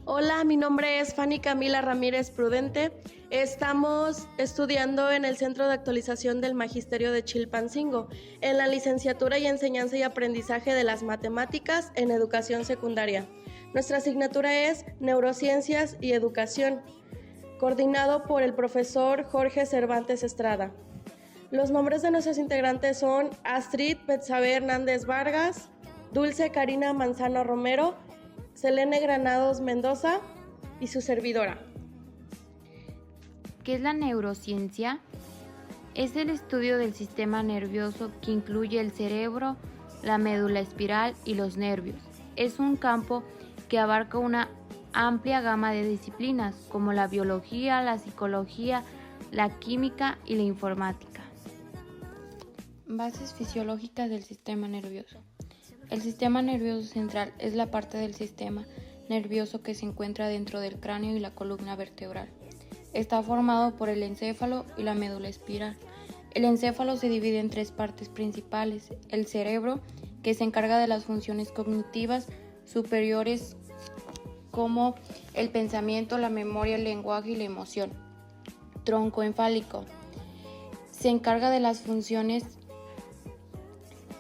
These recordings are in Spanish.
Hola, mi nombre es Fanny Camila Ramírez Prudente. Estamos estudiando en el Centro de Actualización del Magisterio de Chilpancingo, en la licenciatura y enseñanza y aprendizaje de las matemáticas en educación secundaria. Nuestra asignatura es Neurociencias y Educación, coordinado por el profesor Jorge Cervantes Estrada. Los nombres de nuestros integrantes son Astrid Betsabe Hernández Vargas, Dulce Karina Manzano Romero, Selene Granados Mendoza y su servidora. ¿Qué es la neurociencia? Es el estudio del sistema nervioso que incluye el cerebro, la médula espiral y los nervios. Es un campo que abarca una amplia gama de disciplinas como la biología, la psicología, la química y la informática. Bases fisiológicas del sistema nervioso. El sistema nervioso central es la parte del sistema nervioso que se encuentra dentro del cráneo y la columna vertebral. Está formado por el encéfalo y la médula espiral. El encéfalo se divide en tres partes principales: el cerebro, que se encarga de las funciones cognitivas superiores como el pensamiento, la memoria, el lenguaje y la emoción. Tronco encefálico se encarga de las funciones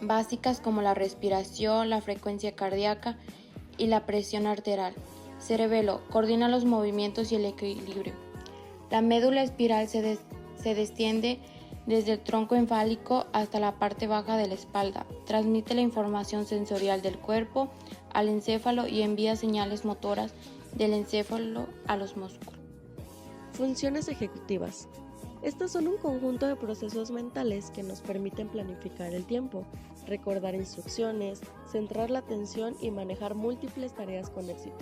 básicas como la respiración, la frecuencia cardíaca y la presión arterial. Cerebelo coordina los movimientos y el equilibrio. La médula espiral se extiende desde el tronco encefálico hasta la parte baja de la espalda. Transmite la información sensorial del cuerpo al encéfalo y envía señales motoras del encéfalo a los músculos. Funciones ejecutivas. Estas son un conjunto de procesos mentales que nos permiten planificar el tiempo, recordar instrucciones, centrar la atención y manejar múltiples tareas con éxito.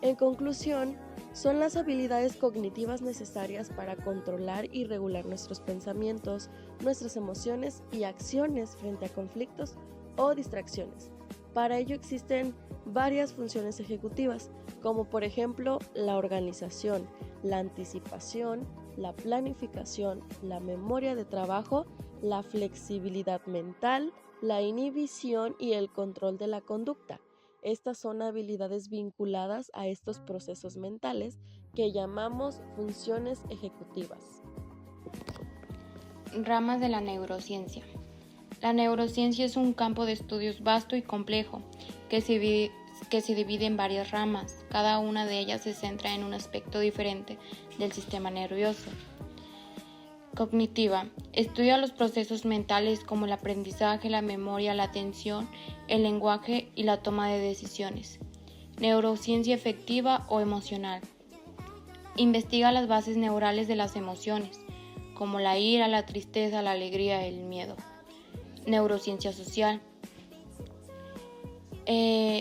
En conclusión, son las habilidades cognitivas necesarias para controlar y regular nuestros pensamientos, nuestras emociones y acciones frente a conflictos o distracciones. Para ello existen varias funciones ejecutivas, como por ejemplo la organización, la anticipación, la planificación, la memoria de trabajo, la flexibilidad mental, la inhibición y el control de la conducta. Estas son habilidades vinculadas a estos procesos mentales que llamamos funciones ejecutivas. Ramas de la neurociencia. La neurociencia es un campo de estudios vasto y complejo que se divide en varias ramas. Cada una de ellas se centra en un aspecto diferente del sistema nervioso. Cognitiva. Estudia los procesos mentales como el aprendizaje, la memoria, la atención, el lenguaje y la toma de decisiones. Neurociencia afectiva o emocional. Investiga las bases neurales de las emociones, como la ira, la tristeza, la alegría y el miedo. Neurociencia social.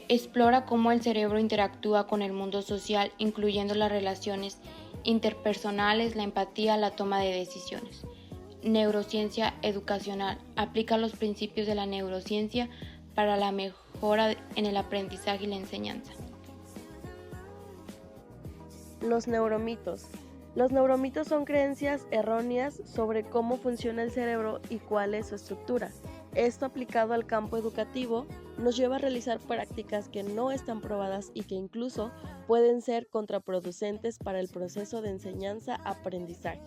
Explora cómo el cerebro interactúa con el mundo social, incluyendo las relaciones interpersonales, la empatía, la toma de decisiones. Neurociencia educacional. Aplica los principios de la neurociencia para la mejora en el aprendizaje y la enseñanza. Los neuromitos. Los neuromitos son creencias erróneas sobre cómo funciona el cerebro y cuál es su estructura. Esto, aplicado al campo educativo, nos lleva a realizar prácticas que no están probadas y que incluso pueden ser contraproducentes para el proceso de enseñanza-aprendizaje.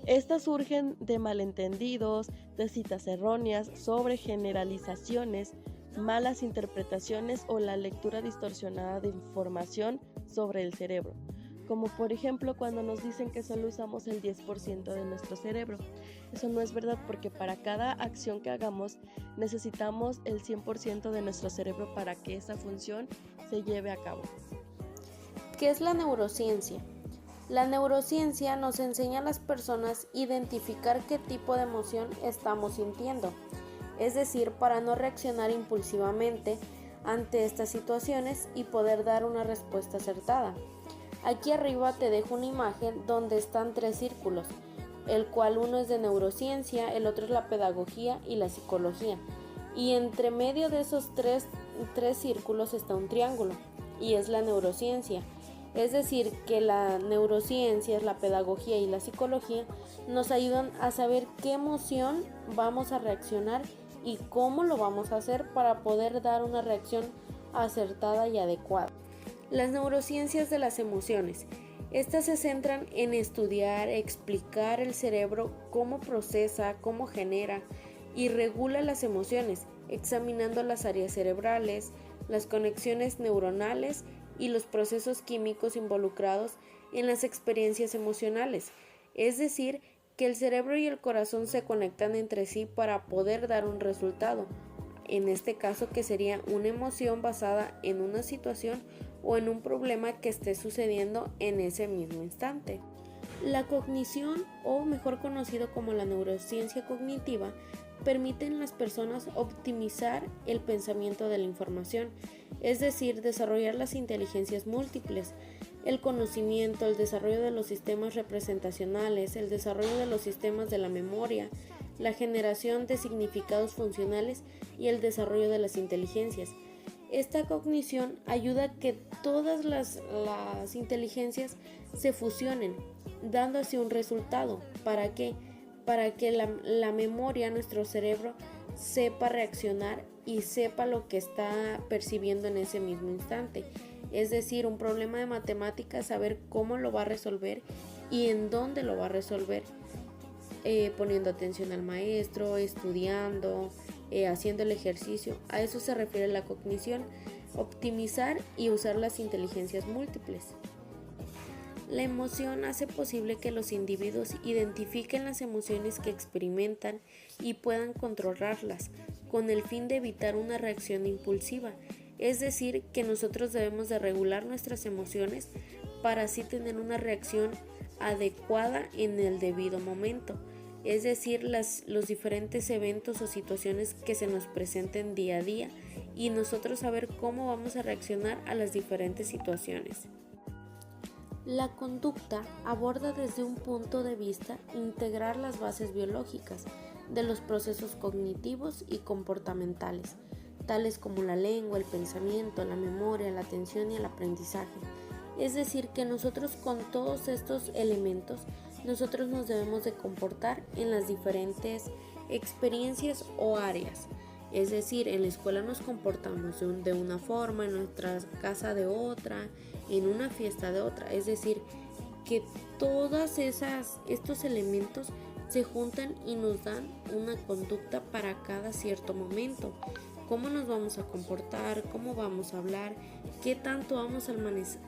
Estas surgen de malentendidos, de citas erróneas, sobre generalizaciones, malas interpretaciones o la lectura distorsionada de información sobre el cerebro, como por ejemplo cuando nos dicen que solo usamos el 10% de nuestro cerebro. Eso no es verdad, porque para cada acción que hagamos necesitamos el 100% de nuestro cerebro para que esa función se lleve a cabo. ¿Qué es la neurociencia? La neurociencia nos enseña a las personas a identificar qué tipo de emoción estamos sintiendo, es decir, para no reaccionar impulsivamente ante estas situaciones y poder dar una respuesta acertada. Aquí arriba te dejo una imagen donde están tres círculos, el cual uno es de neurociencia, el otro es la pedagogía y la psicología. Y entre medio de esos tres círculos está un triángulo, y es la neurociencia. Es decir, que la neurociencia, la pedagogía y la psicología nos ayudan a saber qué emoción vamos a reaccionar y cómo lo vamos a hacer para poder dar una reacción acertada y adecuada. Las neurociencias de las emociones. Estas se centran en estudiar, explicar el cerebro, cómo procesa, cómo genera y regula las emociones, examinando las áreas cerebrales, las conexiones neuronales y los procesos químicos involucrados en las experiencias emocionales. Es decir, que el cerebro y el corazón se conectan entre sí para poder dar un resultado, en este caso que sería una emoción basada en una situación o en un problema que esté sucediendo en ese mismo instante. La cognición, o mejor conocido como la neurociencia cognitiva, permite en las personas optimizar el pensamiento de la información, es decir, desarrollar las inteligencias múltiples, el conocimiento, el desarrollo de los sistemas representacionales, el desarrollo de los sistemas de la memoria, la generación de significados funcionales y el desarrollo de las inteligencias. Esta cognición ayuda a que todas las inteligencias se fusionen, dando así un resultado. ¿Para qué? Para que la memoria, nuestro cerebro, sepa reaccionar y sepa lo que está percibiendo en ese mismo instante. Es decir, un problema de matemáticas, saber cómo lo va a resolver y en dónde lo va a resolver, poniendo atención al maestro, estudiando, haciendo el ejercicio. A eso se refiere la cognición, optimizar y usar las inteligencias múltiples. La emoción hace posible que los individuos identifiquen las emociones que experimentan y puedan controlarlas, con el fin de evitar una reacción impulsiva. Es decir, que nosotros debemos de regular nuestras emociones para así tener una reacción adecuada en el debido momento. Es decir, los diferentes eventos o situaciones que se nos presenten día a día y nosotros saber cómo vamos a reaccionar a las diferentes situaciones. La conducta aborda desde un punto de vista integrar las bases biológicas de los procesos cognitivos y comportamentales, tales como la lengua, el pensamiento, la memoria, la atención y el aprendizaje. Es decir, que nosotros con todos estos elementos, nosotros nos debemos de comportar en las diferentes experiencias o áreas. Es decir, en la escuela nos comportamos de una forma, en nuestra casa de otra, en una fiesta de otra. Es decir, que todos estos elementos se juntan y nos dan una conducta para cada cierto momento. Cómo nos vamos a comportar, cómo vamos a hablar, qué tanto vamos a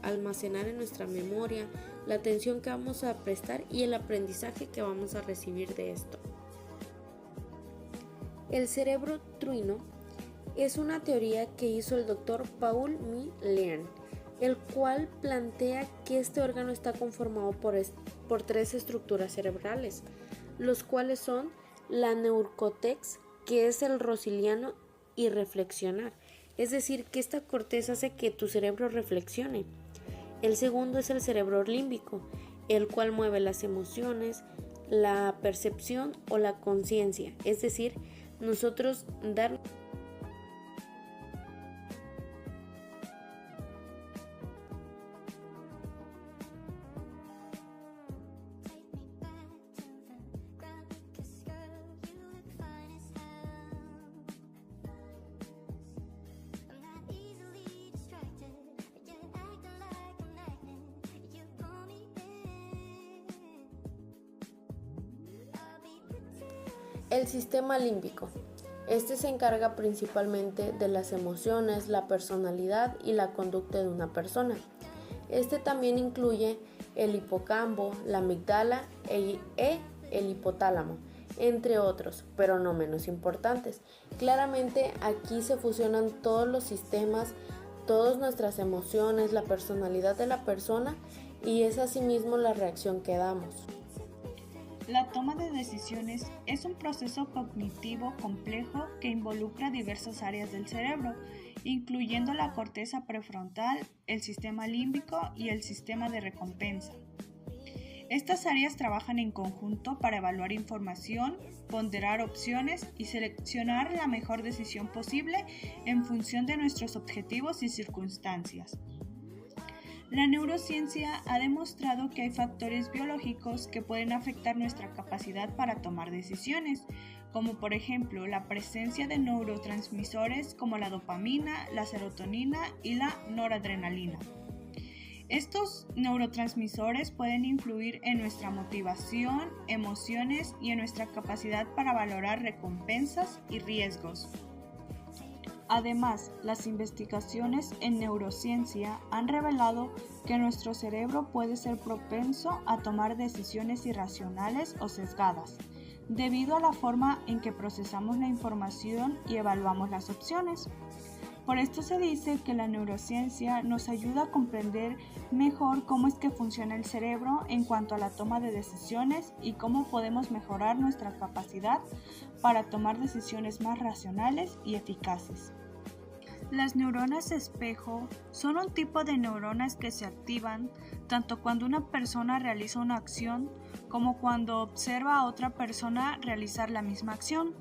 almacenar en nuestra memoria, la atención que vamos a prestar y el aprendizaje que vamos a recibir de esto. El cerebro truino es una teoría que hizo el Dr. Paul M. Learn, el cual plantea que este órgano está conformado por tres estructuras cerebrales, los cuales son la neocórtex, que es el rosiliano, y reflexionar, es decir, que esta corteza hace que tu cerebro reflexione. El segundo es el cerebro límbico, el cual mueve las emociones, la percepción o la conciencia, es decir, nosotros dar el sistema límbico. Este se encarga principalmente de las emociones, la personalidad y la conducta de una persona. Este también incluye el hipocampo, la amígdala y el hipotálamo, entre otros, pero no menos importantes. Claramente aquí se fusionan todos los sistemas, todas nuestras emociones, la personalidad de la persona y es asimismo la reacción que damos. La toma de decisiones es un proceso cognitivo complejo que involucra diversas áreas del cerebro, incluyendo la corteza prefrontal, el sistema límbico y el sistema de recompensa. Estas áreas trabajan en conjunto para evaluar información, ponderar opciones y seleccionar la mejor decisión posible en función de nuestros objetivos y circunstancias. La neurociencia ha demostrado que hay factores biológicos que pueden afectar nuestra capacidad para tomar decisiones, como por ejemplo la presencia de neurotransmisores como la dopamina, la serotonina y la noradrenalina. Estos neurotransmisores pueden influir en nuestra motivación, emociones y en nuestra capacidad para valorar recompensas y riesgos. Además, las investigaciones en neurociencia han revelado que nuestro cerebro puede ser propenso a tomar decisiones irracionales o sesgadas, debido a la forma en que procesamos la información y evaluamos las opciones. Por esto se dice que la neurociencia nos ayuda a comprender mejor cómo es que funciona el cerebro en cuanto a la toma de decisiones y cómo podemos mejorar nuestra capacidad para tomar decisiones más racionales y eficaces. Las neuronas espejo son un tipo de neuronas que se activan tanto cuando una persona realiza una acción como cuando observa a otra persona realizar la misma acción.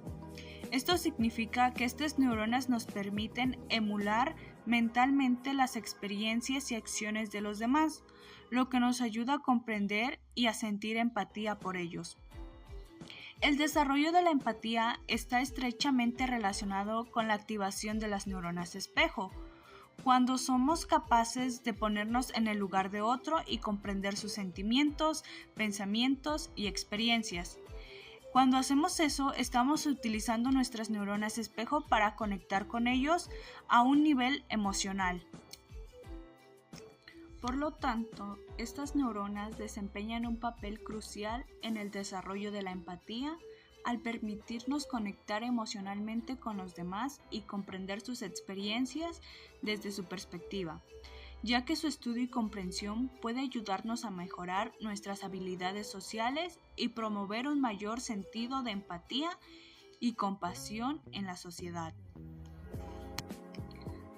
Esto significa que estas neuronas nos permiten emular mentalmente las experiencias y acciones de los demás, lo que nos ayuda a comprender y a sentir empatía por ellos. El desarrollo de la empatía está estrechamente relacionado con la activación de las neuronas espejo, cuando somos capaces de ponernos en el lugar de otro y comprender sus sentimientos, pensamientos y experiencias. Cuando hacemos eso, estamos utilizando nuestras neuronas espejo para conectar con ellos a un nivel emocional. Por lo tanto, estas neuronas desempeñan un papel crucial en el desarrollo de la empatía al permitirnos conectar emocionalmente con los demás y comprender sus experiencias desde su perspectiva, ya que su estudio y comprensión puede ayudarnos a mejorar nuestras habilidades sociales y promover un mayor sentido de empatía y compasión en la sociedad.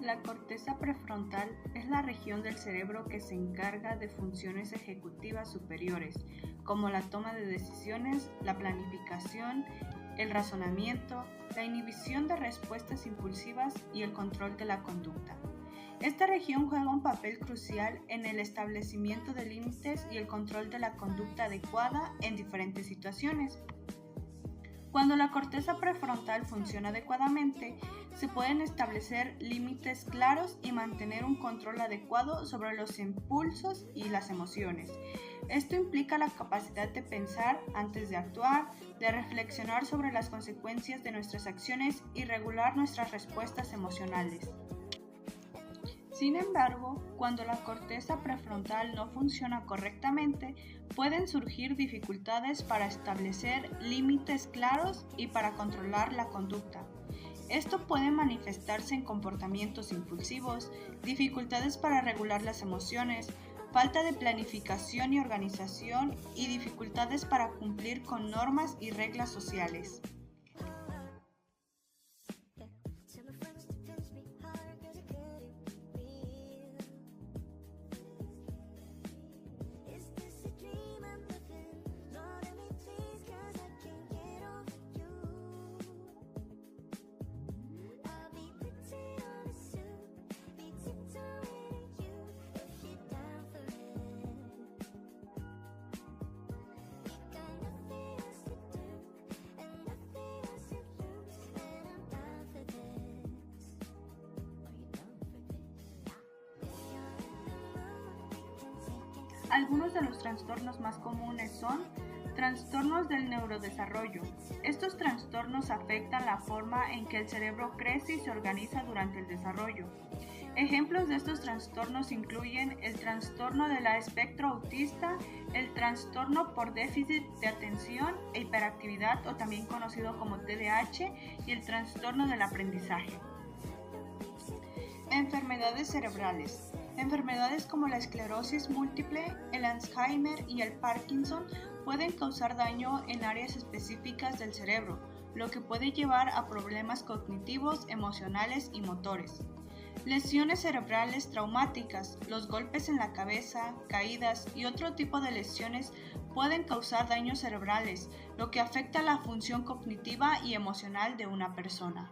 La corteza prefrontal es la región del cerebro que se encarga de funciones ejecutivas superiores, como la toma de decisiones, la planificación, el razonamiento, la inhibición de respuestas impulsivas y el control de la conducta. Esta región juega un papel crucial en el establecimiento de límites y el control de la conducta adecuada en diferentes situaciones. Cuando la corteza prefrontal funciona adecuadamente, se pueden establecer límites claros y mantener un control adecuado sobre los impulsos y las emociones. Esto implica la capacidad de pensar antes de actuar, de reflexionar sobre las consecuencias de nuestras acciones y regular nuestras respuestas emocionales. Sin embargo, cuando la corteza prefrontal no funciona correctamente, pueden surgir dificultades para establecer límites claros y para controlar la conducta. Esto puede manifestarse en comportamientos impulsivos, dificultades para regular las emociones, falta de planificación y organización y dificultades para cumplir con normas y reglas sociales. Algunos de los trastornos más comunes son trastornos del neurodesarrollo. Estos trastornos afectan la forma en que el cerebro crece y se organiza durante el desarrollo. Ejemplos de estos trastornos incluyen el trastorno del espectro autista, el trastorno por déficit de atención e hiperactividad o también conocido como TDAH y el trastorno del aprendizaje. Enfermedades cerebrales. Enfermedades como la esclerosis múltiple, el Alzheimer y el Parkinson pueden causar daño en áreas específicas del cerebro, lo que puede llevar a problemas cognitivos, emocionales y motores. Lesiones cerebrales traumáticas, los golpes en la cabeza, caídas y otro tipo de lesiones pueden causar daños cerebrales, lo que afecta la función cognitiva y emocional de una persona.